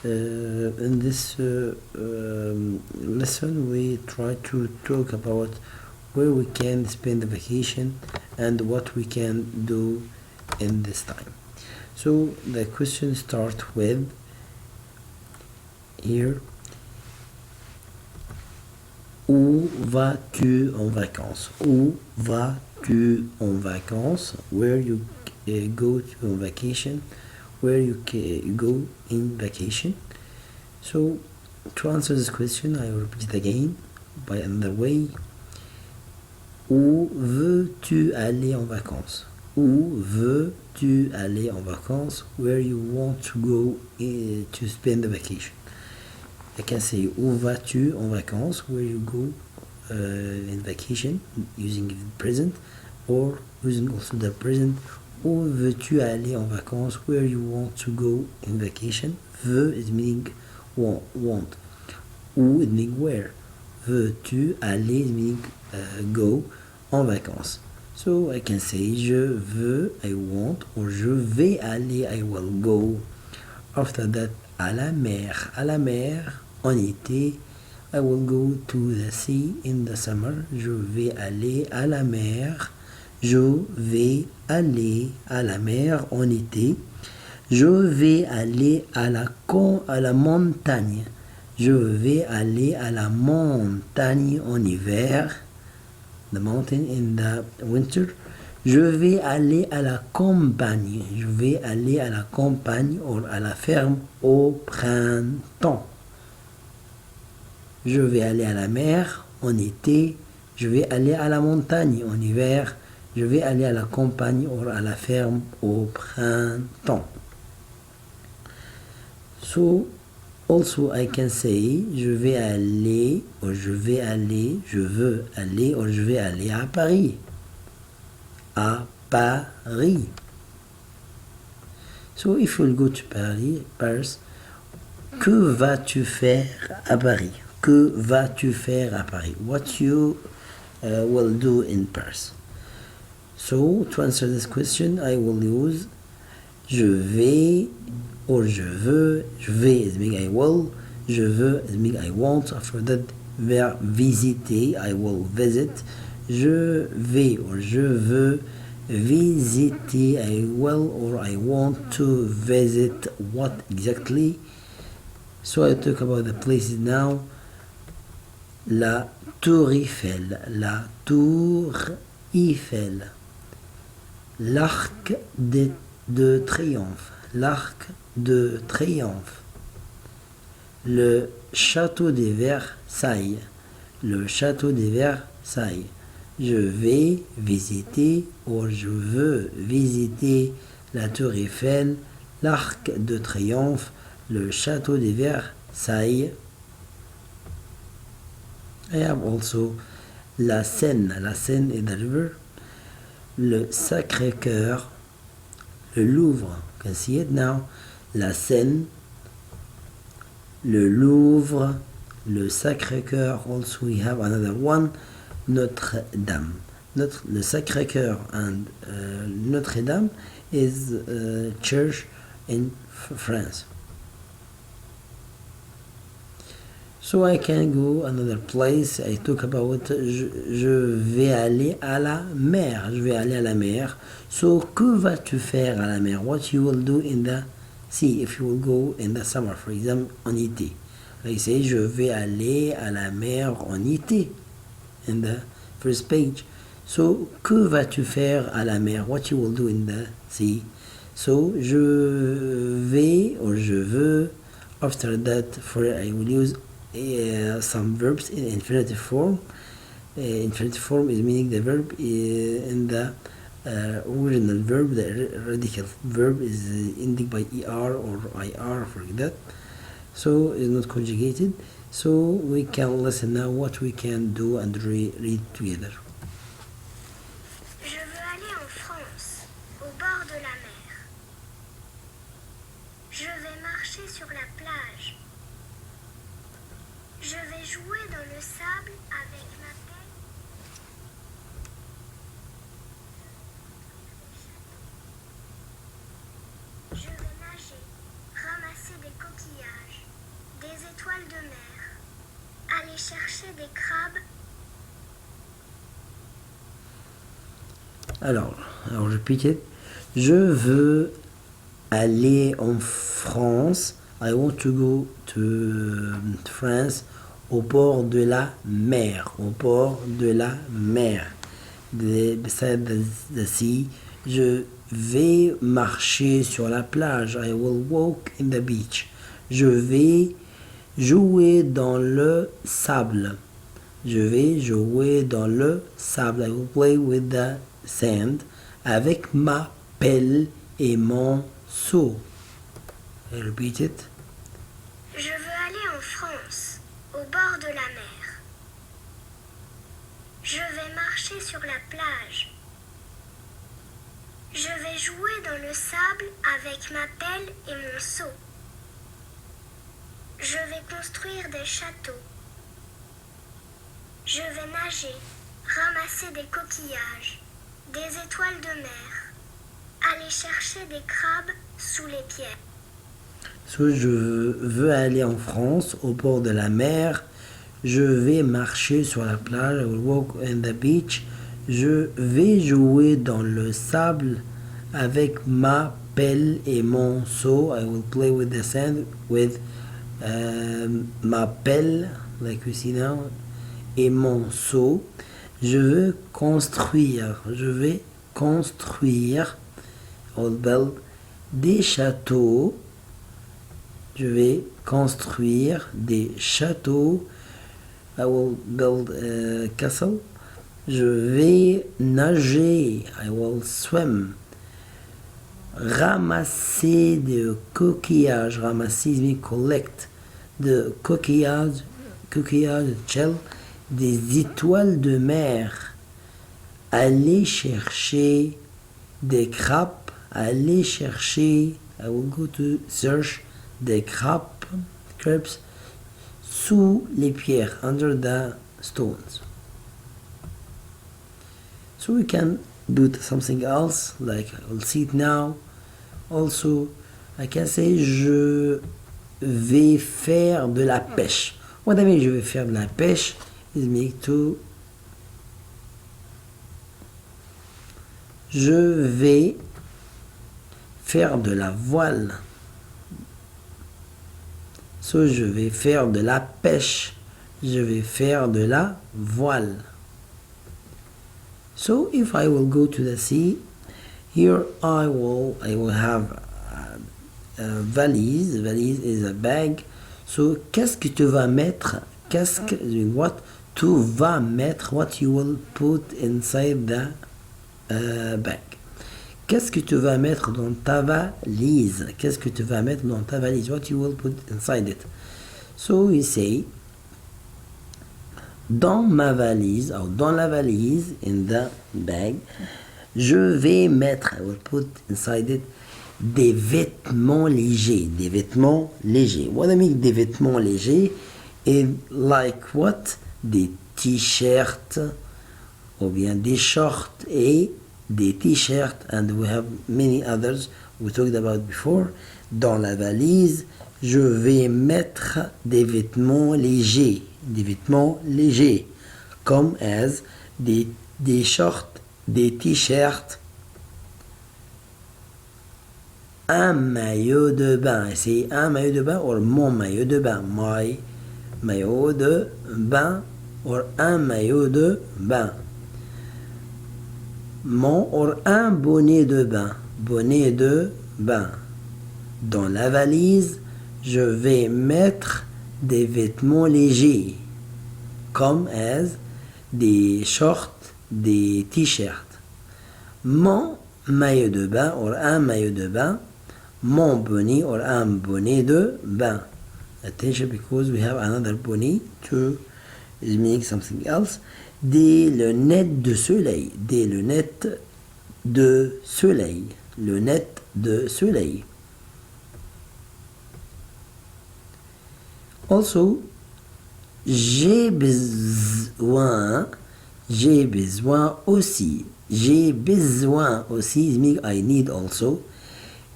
In this lesson, we try to talk about where we can spend the vacation and what we can do in this time. So the question starts with here. Où vas-tu en vacances? Où vas-tu en vacances? Where you go to on vacation? Where you go in vacation? So to answer this question, I will repeat it again by another way. Où veux-tu aller en vacances? Où veux-tu aller en vacances? Where you want to go to spend the vacation? I can say où vas-tu en vacances? Where you go in vacation using the present, or using also the present. Où veux-tu aller en vacances? Where you want to go in vacation. Veux is meaning want. Où is meaning where. Veux-tu aller is meaning go en vacances. So I can say je veux, I want, or je vais aller, I will go. After that, à la mer. À la mer, en été. I will go to the sea in the summer. Je vais aller à la mer. Je vais aller à la mer en été. Je vais aller à la montagne. Je vais aller à la montagne en hiver. The mountain in the winter. Je vais aller à la campagne. Je vais aller à la campagne ou à la ferme au printemps. Je vais aller à la mer en été. Je vais aller à la montagne en hiver. Je vais aller à la campagne ou à la ferme au printemps. So, also I can say je vais aller, ou je vais aller, je veux aller, ou je vais aller à Paris. À Paris. So if you go to Paris, que vas-tu faire à Paris? Que vas-tu faire à Paris? What you will do in Paris? So to answer this question, I will use je vais or je veux. Je vais is meaning I will. Je veux is meaning I want. After that, vers visiter, I will visit. Je vais or je veux visiter, I will or I want to visit. What exactly? So I talk about the places now. La Tour Eiffel, la Tour Eiffel, l'Arc de Triomphe, l'Arc de Triomphe, le Château de Versailles, le Château de Versailles. Je vais visiter ou je veux visiter la Tour Eiffel, l'Arc de Triomphe, le Château de Versailles. I have also la Seine is the river, le Sacré-Cœur, le Louvre, you can see it now, la Seine, le Louvre, le Sacré-Cœur, also we have another one, Notre-Dame. Le Sacré-Cœur and Notre-Dame is a church in France. So I can go another place. I talk about je vais aller à la mer. Je vais aller à la mer. So que vas-tu faire à la mer? What you will do in the sea if you will go in the summer, for example, en été. I say je vais aller à la mer en été in the first page. So que vas-tu faire à la mer? What you will do in the sea? So je vais or je veux. After that, I will use some verbs in infinitive form. Infinitive form is meaning the verb in the original verb. The radical verb is ending by er or ir, for that. So it's not conjugated. So we can listen now what we can do and read together. Je veux aller en France, au bord de la mer. Je vais marcher sur la plage. Je vais jouer dans le sable avec ma pelle. Je vais nager, ramasser des coquillages. étoiles de mer. Aller chercher des crabes. Alors, je repeat. Je veux aller en France. I want to go to France au port de la mer. Au port de la mer. Beside the sea. Je vais marcher sur la plage. I will walk in the beach. Je vais jouer dans le sable. Je vais jouer dans le sable. I will play with the sand. Avec ma pelle et mon seau. I repeat it. Je veux aller en France, au bord de la mer. Je vais marcher sur la plage. Je vais jouer dans le sable avec ma pelle et mon seau. Je vais construire des châteaux. Je vais nager, ramasser des coquillages, des étoiles de mer, aller chercher des crabes sous les pierres. So, je veux aller en France, au bord de la mer. Je vais marcher sur la plage. I will walk on the beach. Je vais jouer dans le sable avec ma pelle et mon seau. I will play with the sand with ma pelle, like we see now, et mon seau. Je vais construire. I will build des châteaux. Je vais construire des châteaux. I will build a castle. Je vais nager. I will swim. Ramasser des coquillages. Ramasser means collect. De coquillages, shell. Des étoiles de mer. Aller chercher des crabes. Aller chercher. I will go to search des crabs sous les pierres, under the stones. So we can do something else, like we'll see it now. Also, I can say je vais faire de la pêche. What I mean, je vais faire de la pêche is me to. Je vais faire de la voile. So, je vais faire de la pêche. Je vais faire de la voile. So, if I will go to the sea, here I will have a valise. Valise is a bag. So, qu'est-ce que tu vas mettre? What tu vas mettre? What you will put inside the bag. Qu'est-ce que tu vas mettre dans ta valise? Qu'est-ce que tu vas mettre dans ta valise? What you will put inside it? So we say, dans ma valise, ou dans la valise, in the bag, je vais mettre, I will put inside it, des vêtements légers. Des vêtements légers. What I mean des vêtements légers? Is like what? Des t-shirts, ou bien des shorts et des t-shirts, and we have many others we talked about before. Dans la valise, je vais mettre des vêtements légers. Des vêtements légers. Comme as des shorts, des t-shirts, un maillot de bain. C'est un maillot de bain ou mon maillot de bain. My maillot de bain ou un maillot de bain. Mon ou un bonnet de bain. Bonnet de bain. Dans la valise, je vais mettre des vêtements légers. Comme as des shorts, des t-shirts. Mon maillot de bain ou un maillot de bain. Mon bonnet ou un bonnet de bain. Attention, because we have another bonnet to mean something else. Des lunettes de soleil. Des lunettes de soleil. Lunettes de soleil. Also, j'ai besoin aussi. J'ai besoin aussi, means I need also,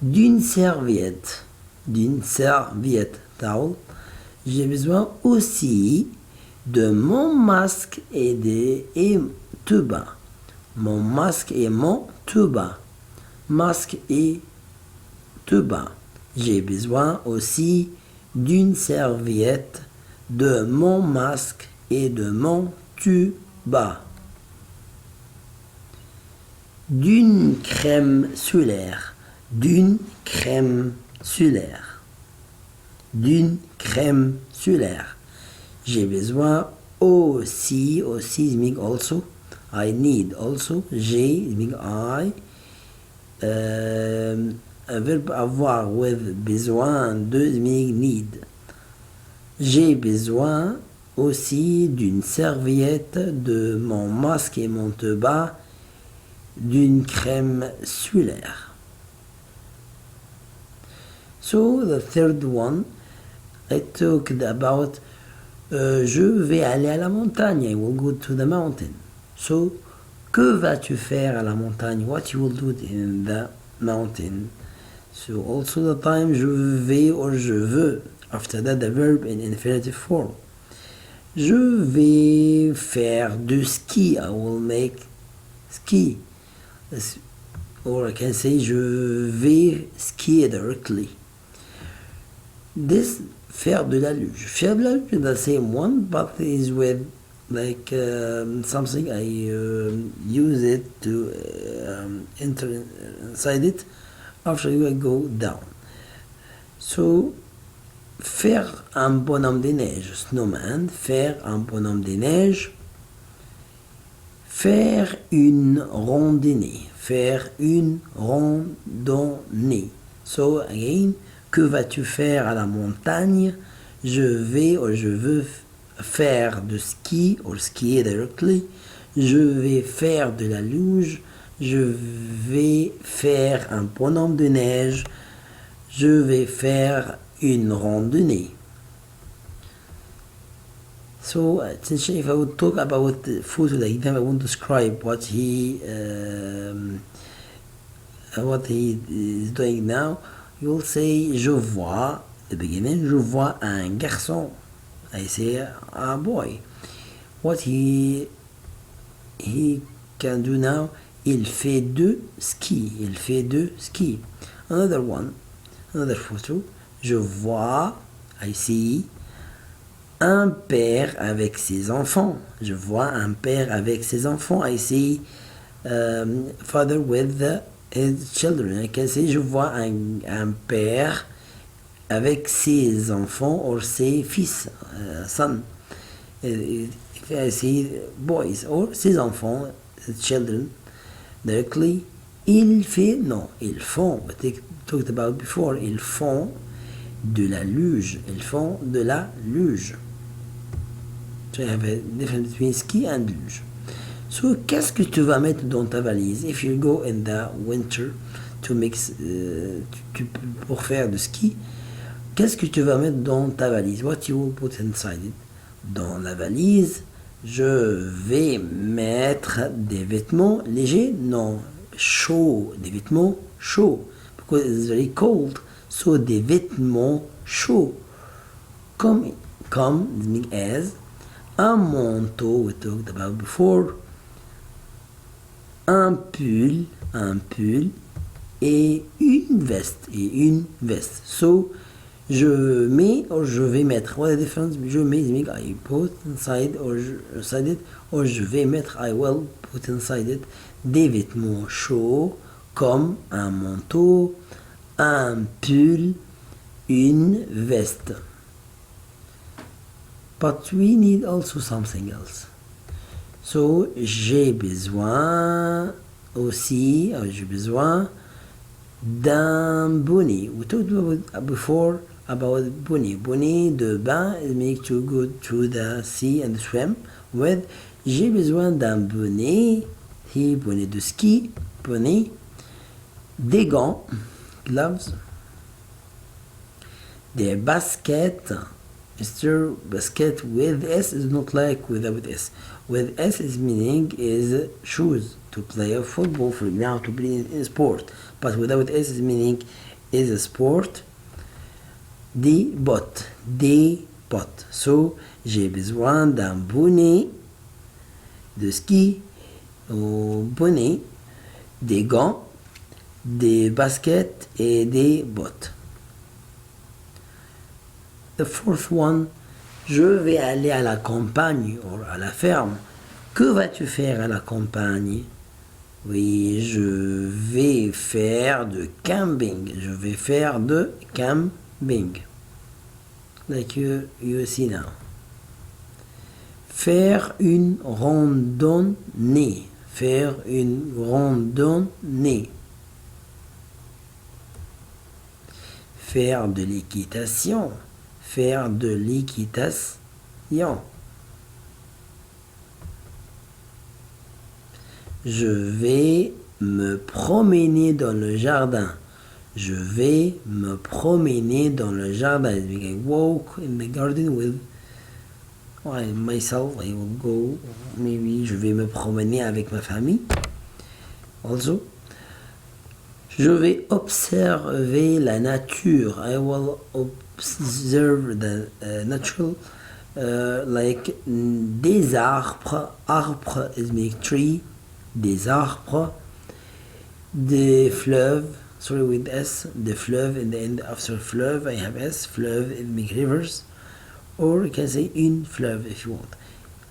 d'une serviette, towel. J'ai besoin aussi de mon masque et tuba. Mon masque et mon tuba. Masque et tuba. J'ai besoin aussi d'une serviette, de mon masque et de mon tuba. D'une crème solaire. D'une crème solaire. D'une crème solaire. J'ai besoin aussi means also. I need also. J'ai means I. Un verbe avoir with besoin de means need. J'ai besoin aussi d'une serviette, de mon masque et mon tuba, d'une crème solaire. So the third one, I talked about je vais aller à la montagne. I will go to the mountain. So, que vas-tu faire à la montagne? What you will do in the mountain. So, also the time je vais or je veux. After that, the verb in infinitive form. Je vais faire du ski. I will make ski. Or I can say je vais skier directly. This faire de la luge. Faire de la luge is the same one, but is with like something I use it to enter inside it after I go down. So, faire un bonhomme de neige, snowman, faire un bonhomme de neige, faire une randonnée, faire une randonnée. So, again, que vas-tu faire à la montagne? Je vais ou je veux faire du ski or skier directly. Je vais faire de la luge. Je vais faire un bonhomme de neige. Je vais faire une randonnée. So, essentially, if I would talk about the food today, then I won't describe what he is doing now. You'll say, je vois, the beginning, je vois un garçon. I say, a boy. What he can do now, il fait de ski. Il fait de ski. Another one, another photo. Je vois, I see, un père avec ses enfants. Je vois un père avec ses enfants. I see father with his children. I can say je vois un père avec ses enfants or ses fils, son. If I see boys or ses enfants, children, directly, ils font, what they talked about before, ils font de la luge. Ils font de la luge. So you have a difference between ski and luge. So, qu'est-ce que tu vas mettre dans ta valise? If you go in the winter to mix, pour faire du ski, qu'est-ce que tu vas mettre dans ta valise? What you will put inside it? Dans la valise, je vais mettre des vêtements légers? Non, chauds. Des vêtements chauds. Because it's very cold. So, des vêtements chauds. Comme as, un manteau we talked about before, un pull et une veste. So, je mets or je vais mettre. What is the difference? Je mets, I put inside it, or je vais mettre, I will put inside it, des vêtements chauds comme un manteau, un pull, une veste. But we need also something else. So, j'ai besoin d'un bonnet. We talked about before about bonnet. Bonnet de bain is make to go to the sea and swim with. J'ai besoin d'un bonnet. Bonnet de ski. Bonnet. Des gants. Gloves. Des baskets. Mr. Basket with S is not like without S. With S is meaning is shoes to play a football, for example, to play in sport. But without S is meaning is a sport. Des potes. So, j'ai besoin d'un bonnet de ski ou bonnet, des gants, des baskets et des bottes. The fourth one, je vais aller à la campagne ou à la ferme. Que vas-tu faire à la campagne? Oui, je vais faire de camping. Je vais faire de camping. Like you see now. Faire une randonnée. Faire une randonnée. Faire de l'équitation. Faire de l'équitation. Je vais me promener dans le jardin. Je vais me promener dans le jardin. We can walk in the garden with myself. I will go. Maybe je vais me promener avec ma famille. Also, je vais observer la nature. I will observe the natural, like des arbres. Arbre is make tree. Des arbres, des fleuves, sorry with S, the fleuve in the end after fleuve I have S, fleuve it make rivers, or you can say une fleuve if you want.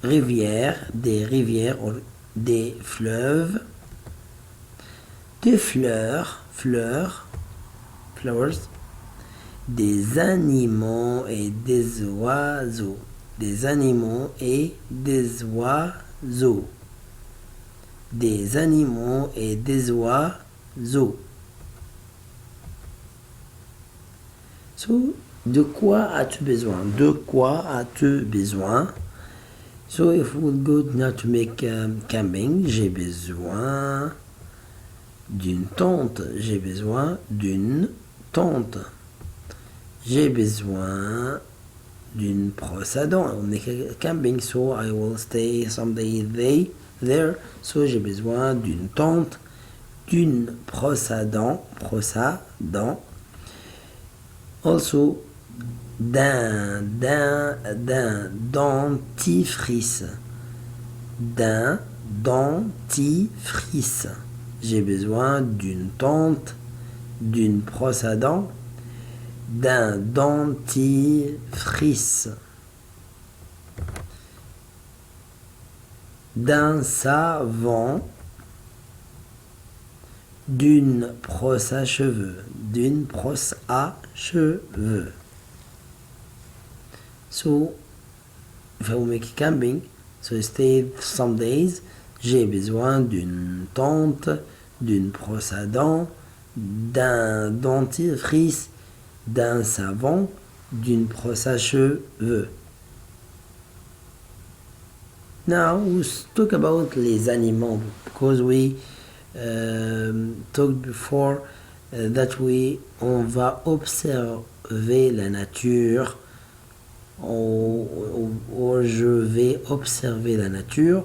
Rivière, des rivières or des fleuves, des fleurs, flowers, des animaux et des oiseaux, des animaux et des oiseaux. Des animaux et des oiseaux. So, de quoi as-tu besoin? De quoi as-tu besoin? So, if we go now to make camping, j'ai besoin d'une tente. J'ai besoin d'une tente. J'ai besoin d'une brosse à dents. On make camping, so I will stay someday there. So, j'ai besoin d'une tente, d'une brosse à dents. Also, d'un dentifrice. D'un dentifrice. J'ai besoin d'une tente, d'une brosse à dents, d'un dentifrice. D'un savon, d'une brosse à cheveux, So, if I will make camping, so I stay some days, j'ai besoin d'une tente, d'une brosse à dents, d'un dentifrice, d'un savon, d'une brosse à cheveux. Now, let's talk about les animaux, because we talked before that on va observer la nature, or je vais observer la nature,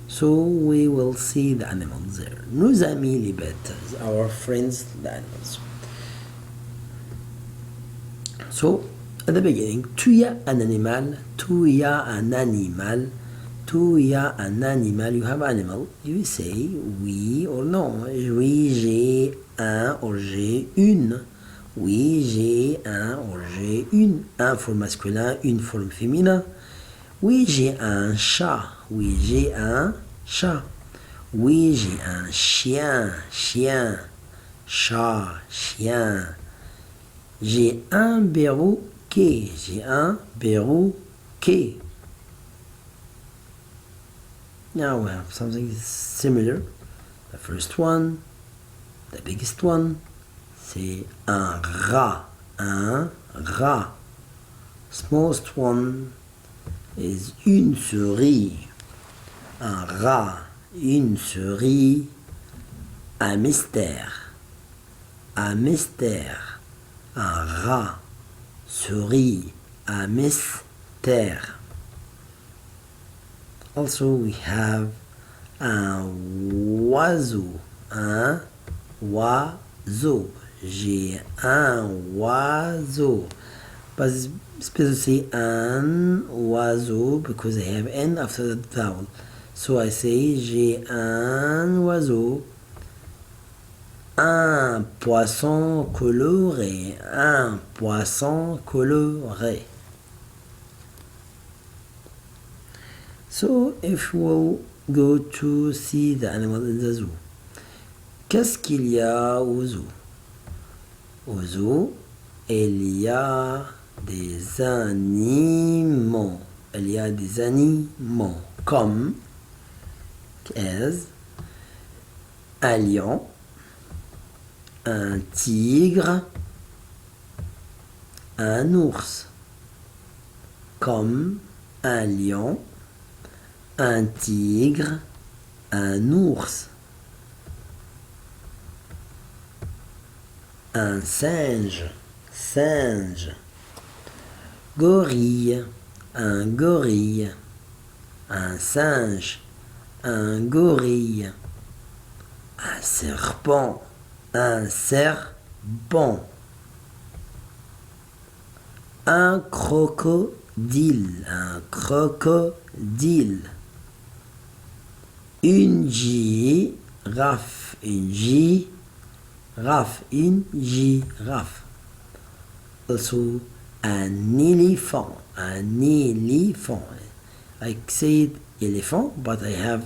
so we will see the animals there. Nos amis les bêtes, our friends the animals. So, at the beginning, tu as un animal, tu as un animal, tu as un animal, you have animal, you say oui or non. Oui, j'ai un or j'ai une. Oui, j'ai un or j'ai une. Un for masculin, une for féminin. Oui, j'ai un chat. Oui, j'ai un chat. Oui, j'ai un chien. Chat, chien. J'ai un perroquet. J'ai un perroquet. Now we have something similar. The first one, the biggest one, c'est un rat. Un rat. Smallest one is une souris. Un rat, une souris, un mystère. Un mystère. Un rat, souris, un mystère. Also, we have un oiseau. Un oiseau. J'ai un oiseau. But supposed to say un oiseau because I have N after the vowel. So I say j'ai un oiseau, un poisson coloré, un poisson coloré. So if we'll go to see the animal in the zoo. Qu'est-ce qu'il y a au zoo? Au zoo, il y a des animaux. Il y a des animaux comme un lion, un tigre, un ours. Comme un lion, un tigre, un ours. Un singe, gorille, un gorille, un singe, un gorille, un serpent, un crocodile, une girafe, une girafe. Also, an elephant. I said elephant, but I have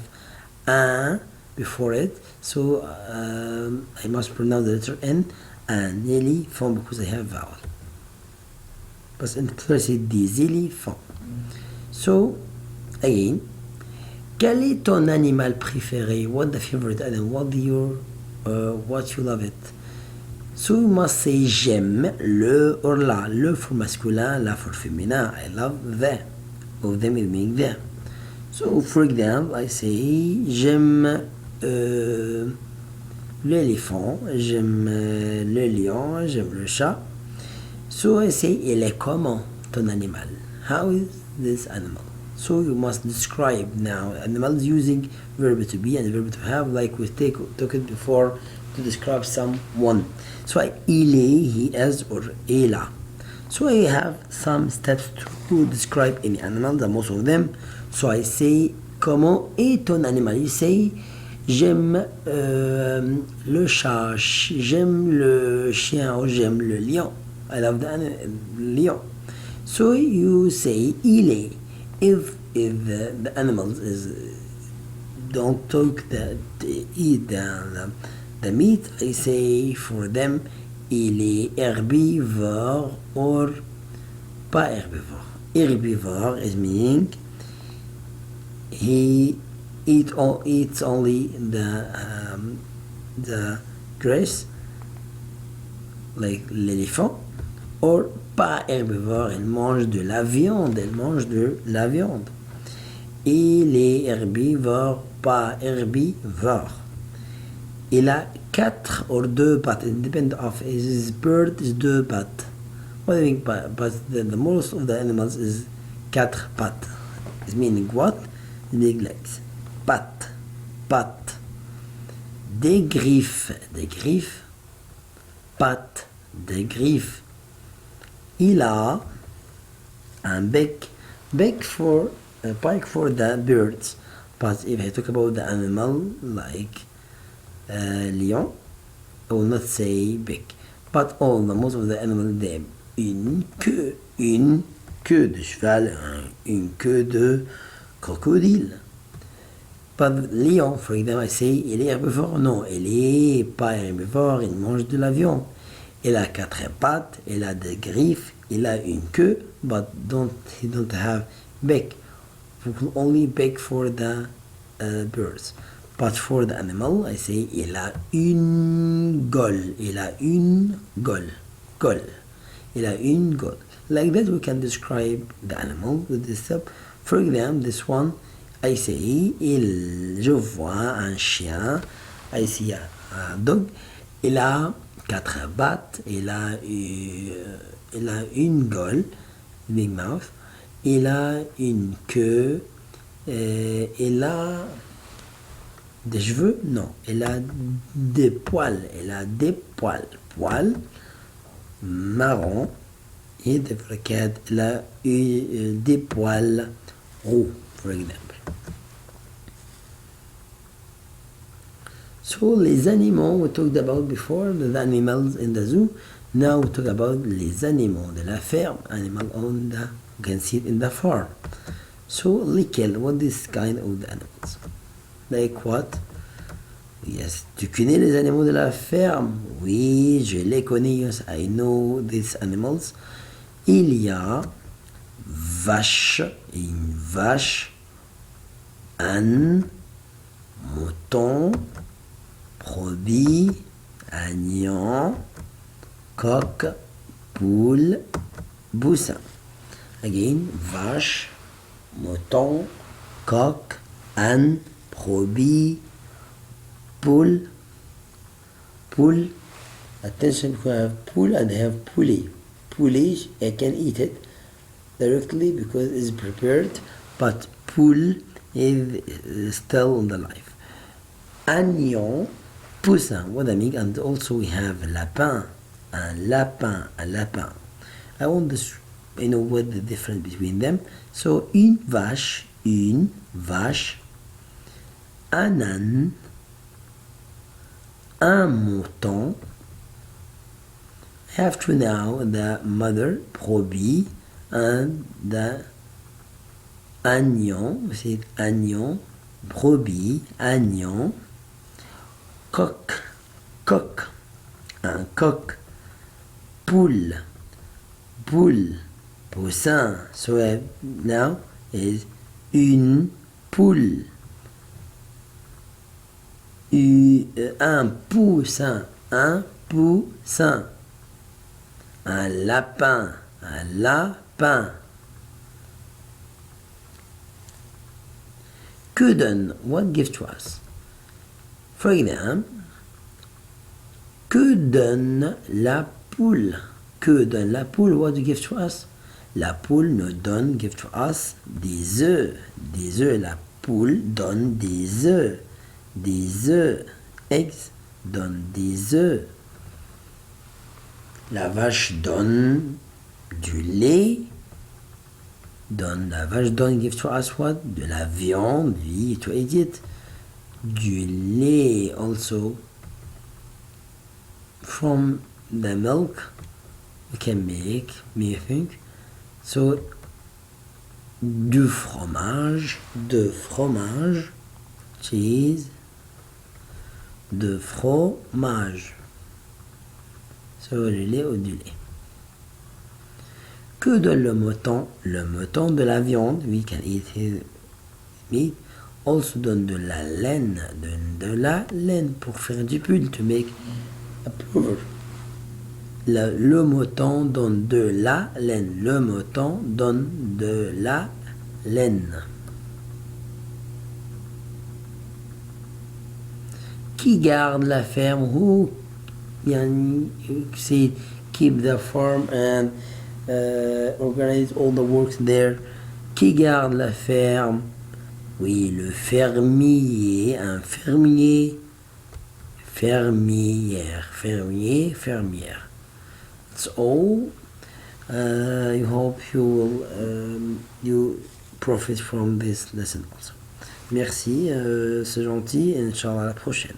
un before it, so I must pronounce the letter N. An elephant because I have vowel. But in I said des éléphants. So, again, quel est ton animal préféré? What the favorite animal? What you love it? So you must say j'aime le or la. Le for masculin, la for féminin. I love the. Of them is meaning them. So for example, I say j'aime l'éléphant, j'aime le lion, j'aime le chat. So I say il est comment ton animal? How is this animal? So you must describe now animals using verb to be and verb to have, like we took it before to describe someone. So il est, he is, or elle a. So I have some steps to describe any animal, the most of them. So I say comment est ton animal? You say j'aime le chat, j'aime le chien, or j'aime le lion. I love the lion. So you say il est. If the animals don't eat the meat, I say for them il est herbivore or pas herbivore. Herbivore is meaning he eats only the grass, like l'éléphant, or pas herbivore, il mange de la viande, Il est herbivore, pas herbivore. Il a 4 or 2 pattes. It depends of his bird is 2 pattes. What do you think? But the most of the animals is 4 pattes. It's meaning what? Big legs. Pattes. Des griffes. Pattes. Des griffes. Il a un bec. Beak for the birds. But if I talk about the animal like lion, I will not say beak. But most of the animals they have une queue de cheval, une queue de crocodile. But lion, for example, I say il est herbivore. Non, il est pas herbivore, il mange de la viande. Il a 4 pattes, il a des griffes, il a une queue, but he don't have beak. We can only beak for the birds. But for the animal, I say il a une gueule. Il a une gueule. Like that, we can describe the animal with this step. For example, this one, I say je vois un chien. I see a dog. Il a 4 pattes. Il a une gueule, big mouth. Il a une queue. Il a des cheveux? Non. Il a des poils. Poils marrons Et the cat, là, des poils roux, for example. So, les animaux, we talked about before, the animals in the zoo. Now we talk about les animaux de la ferme, animal on the, you can see it in the farm. So, lesquels, what is kind of the animals? Like what? Yes, tu connais les animaux de la ferme? Oui, je les connais, yes, I know these animals. Il y a vache, une vache, âne, mouton, brebis, agneau, coq, poule, boussin. Again, vache, mouton, coq, âne, brebis, poule. Attention, we have poule and have poulet. Poulet, I can eat it directly because it's prepared, but poule is still on the life. Agneau, poussin, what I mean, and also we have lapin, un lapin. I want this, you know what the difference between them. So une vache, un âne, un mouton. I have to now the mother, brebis, and the agneau, we say agneau, brebis, agneau, coq, un coq, poule, poussin. So now is une poule, un poussin, un lapin. Que donne, what gives to us? For example, que donne la poule? Que donne la poule? What gives to us? La poule nous donne, give to us, des œufs. La poule donne des œufs. Eggs donne des œufs. La vache donne du lait. La vache donne, give to us what? De la viande, oui, to eat it. Du lait also. From the milk we can make think. So, du fromage, cheese, de fromage. So, le lait ou du lait. Que donne le mouton? Le mouton de la viande, we can eat his meat. Also donne de la laine, pour faire du pull, to make a pullover. Le mouton donne de la laine. Le mouton donne de la laine. Qui garde la ferme? Who say keep the farm and organize all the works there? Qui garde la ferme? Oui, le fermier, un fermier. Fermière. That's all. I hope you will you profit from this lesson also. Merci, c'est gentil, et Inch'Allah à la prochaine.